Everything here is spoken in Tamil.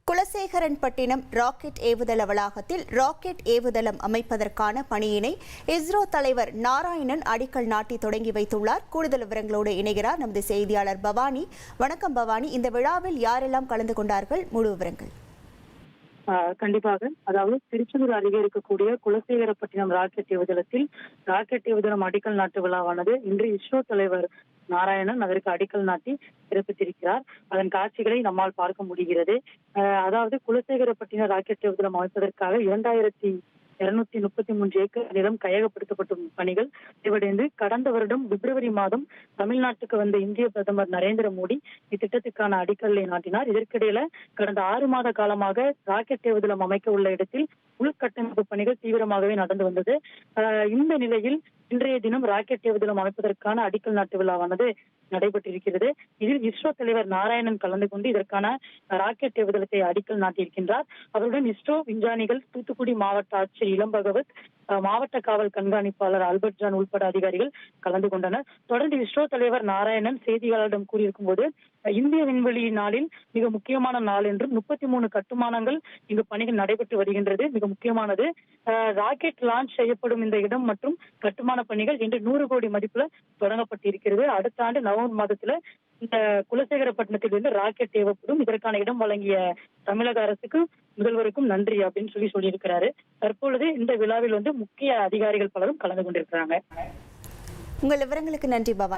குலசேகரன்பட்டினம் ராக்கெட் ஏவுதள வளாகத்தில் ராக்கெட் ஏவுதளம் அமைப்பதற்கான பணியினை இஸ்ரோ தலைவர் நாராயணன் அடிக்கல் நாட்டி தொடங்கி வைத்துள்ளார். கூடுதல் விவரங்களோடு இணைகிறார் நமது செய்தியாளர் பவானி. வணக்கம் பவானி, இந்த விழாவில் யாரெல்லாம் கலந்து கொண்டார்கள்? முழு விவரங்கள். கண்டிப்பாக, அதாவது திருச்செந்தூர் அருகே இருக்கக்கூடிய குலசேகரப்பட்டினம் ராக்கெட் ஏவுதளத்தில் ராக்கெட் ஏவுதளம் அடிக்கல் நாட்டு விழாவானது இன்று இஸ்ரோ தலைவர் நாராயணன் அதற்கு அடிக்கல் நாட்டி பிறப்பித்திருக்கிறார். அதன் காட்சிகளை நம்மால் பார்க்க முடிகிறது. அதாவது குலசேகரப்பட்டினம் ராக்கெட் ஏவுதளம் அமைப்பதற்காக 2233 ஏக்கர் நிலம் கையகப்படுத்தப்படும் பணிகள் நிறைவடைந்து கடந்த வருடம் பிப்ரவரி மாதம் தமிழ்நாட்டுக்கு வந்த இந்திய பிரதமர் நரேந்திர மோடி இத்திட்டத்துக்கான அடிக்கல்லை நாட்டினார். இதற்கிடையில கடந்த 6 மாத காலமாக ராக்கெட் ஏவுதளம் அமைக்க உள்ள இடத்தில் உள்கட்டமைப்பு பணிகள் தீவிரமாகவே நடந்து வந்தது. இந்த நிலையில் இன்றைய தினம் ராக்கெட் ஏவுதளம் அமைப்பதற்கான அடிக்கல் நாட்டு விழாவானது நடைபெற்றிருக்கிறது. இதில் இஸ்ரோ தலைவர் நாராயணன் கலந்து கொண்டு இதற்கான ராக்கெட் ஏவுதளத்தை அடிக்கல் நாட்டியிருக்கின்றார். அவருடன் இஸ்ரோ விஞ்ஞானிகள், தூத்துக்குடி மாவட்ட ஆட்சியர் இளம்பகவத், மாவட்ட காவல் கண்காணிப்பாளர் ஆல்பர்ட் ஜான் உள்பட அதிகாரிகள் கலந்து கொண்டனர். தொடர்ந்து இஸ்ரோ தலைவர் நாராயணன் செய்தியாளரிடம் கூறியிருக்கும் போது, இந்திய விண்வெளி நாளில் மிக முக்கியமான நாள் என்றும் 33 கட்டுமானங்கள் இங்கு பணிகள் நடைபெற்று வருகின்றது. மிக முக்கியமானது ராக்கெட் லான்ச் செய்யப்படும் இந்த இடம் மற்றும் கட்டுமான பணிகள் இன்று 100 கோடி மதிப்புல தொடங்கப்பட்டிருக்கிறது. அடுத்த ஆண்டு நவம்பர் மாதத்துல இந்த குலசேகரப்பட்டினத்திலிருந்து ராக்கெட் ஏவப்படும். இதற்கான இடம் வழங்கிய தமிழக அரசுக்கும் முதல்வருக்கும் நன்றி அப்படின்னு சொல்லியிருக்கிறாரு. தற்பொழுது இந்த விழாவில் முக்கிய அதிகாரிகள் பலரும் கலந்து கொண்டிருக்கிறாங்க. உங்கள் விவரங்களுக்கு நன்றி பவா.